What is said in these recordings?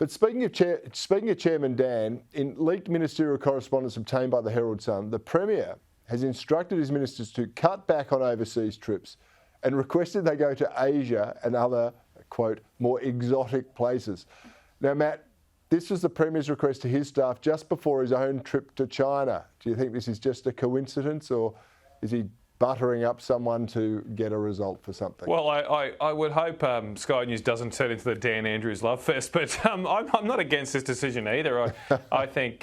But speaking of Chairman Dan, in leaked ministerial correspondence obtained by the Herald Sun, the Premier has instructed his ministers to cut back on overseas trips and requested they go to Asia and other, quote, more exotic places. Now, Matt, this was the Premier's request to his staff just before his own trip to China. Do you think this is just a coincidence, or is he buttering up someone to get a result for something? Well, I would hope Sky News doesn't turn into the Dan Andrews love fest, but I'm not against this decision either. I think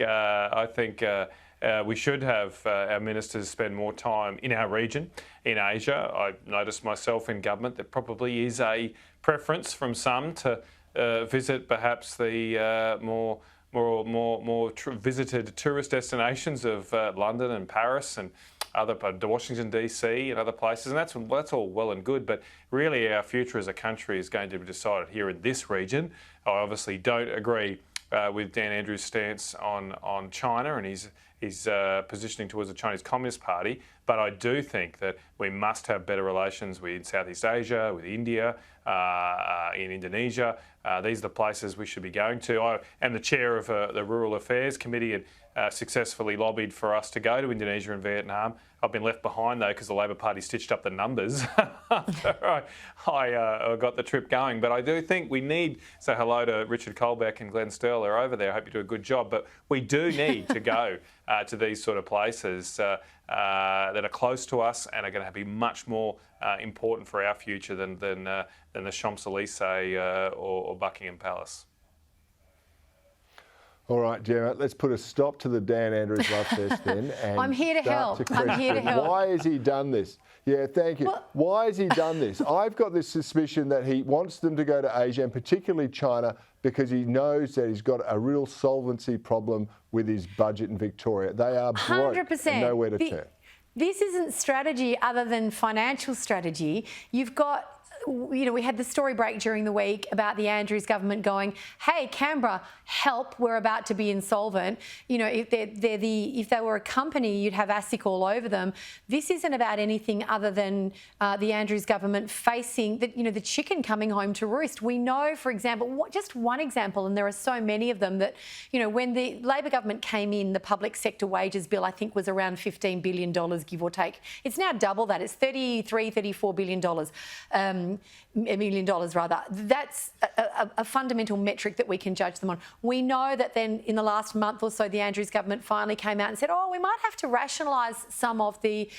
we should have our ministers spend more time in our region, in Asia. I've noticed myself in government there probably is a preference from some to visit perhaps the more visited tourist destinations of London and Paris and other Washington DC and other places, and that's all well and good. But really, our future as a country is going to be decided here in this region. I obviously don't agree with Dan Andrews' stance on China and his positioning towards the Chinese Communist Party, but I do think that we must have better relations with Southeast Asia, with India, in Indonesia. These are the places we should be going to. I am the chair of the Rural Affairs Committee and successfully lobbied for us to go to Indonesia and Vietnam. I've been left behind, though, because the Labor Party stitched up the numbers after I got the trip going. But I do think we need, say hello to Richard Colbeck and Glenn Sterl. They're over there. I hope you do a good job. But we do need to go to these sort of places that are close to us and are going to be much more important for our future than the Champs-Elysees or Buckingham Palace. All right, Gemma, let's put a stop to the Dan Andrews love fest then. And I'm here to help. I'm here to help. Why has he done this? Yeah, thank you. Well, why has he done this? I've got this suspicion that he wants them to go to Asia and particularly China because he knows that he's got a real solvency problem with his budget in Victoria. They are broke 100%. and nowhere to turn. This isn't strategy other than financial strategy. You've got, we had the story break during the week about the Andrews government going, hey, Canberra, help, we're about to be insolvent. If they were a company, you'd have ASIC all over them. This isn't about anything other than the Andrews government facing the chicken coming home to roost. We know, for example, just one example, and there are so many of them, that, when the Labor government came in, the public sector wages bill, I think, was around $15 billion, give or take. It's now double that. It's $34 billion. $1 million rather. That's a fundamental metric that we can judge them on. We know that then in the last month or so, the Andrews government finally came out and said, we might have to rationalise some of the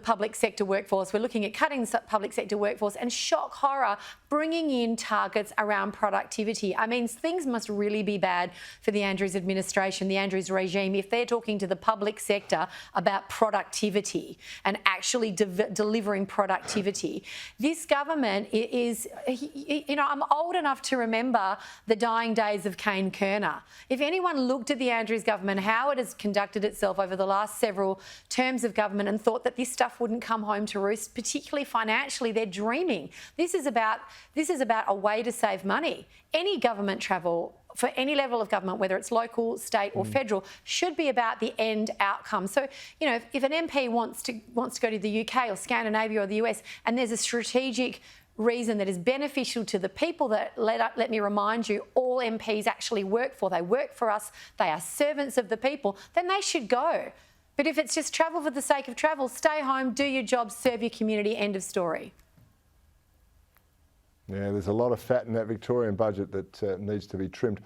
public sector workforce. We're looking at cutting public sector workforce and, shock horror, bringing in targets around productivity. I mean, things must really be bad for the Andrews administration, the Andrews regime, if they're talking to the public sector about productivity and actually delivering productivity. This government is, I'm old enough to remember the dying days of Kane Kerner. If anyone looked at the Andrews government, how it has conducted itself over the last several terms of government and thought that this stuff wouldn't come home to roost, particularly financially, they're dreaming. This is about a way to save money. Any government travel for any level of government, whether it's local, state or federal, should be about the end outcome. So, if an MP wants to go to the UK or Scandinavia or the US, and there's a strategic reason that is beneficial to the people that, let me remind you, all MPs actually work for. They work for us. They are servants of the people. Then they should go. But if it's just travel for the sake of travel, stay home, do your job, serve your community, end of story. Yeah, there's a lot of fat in that Victorian budget that needs to be trimmed.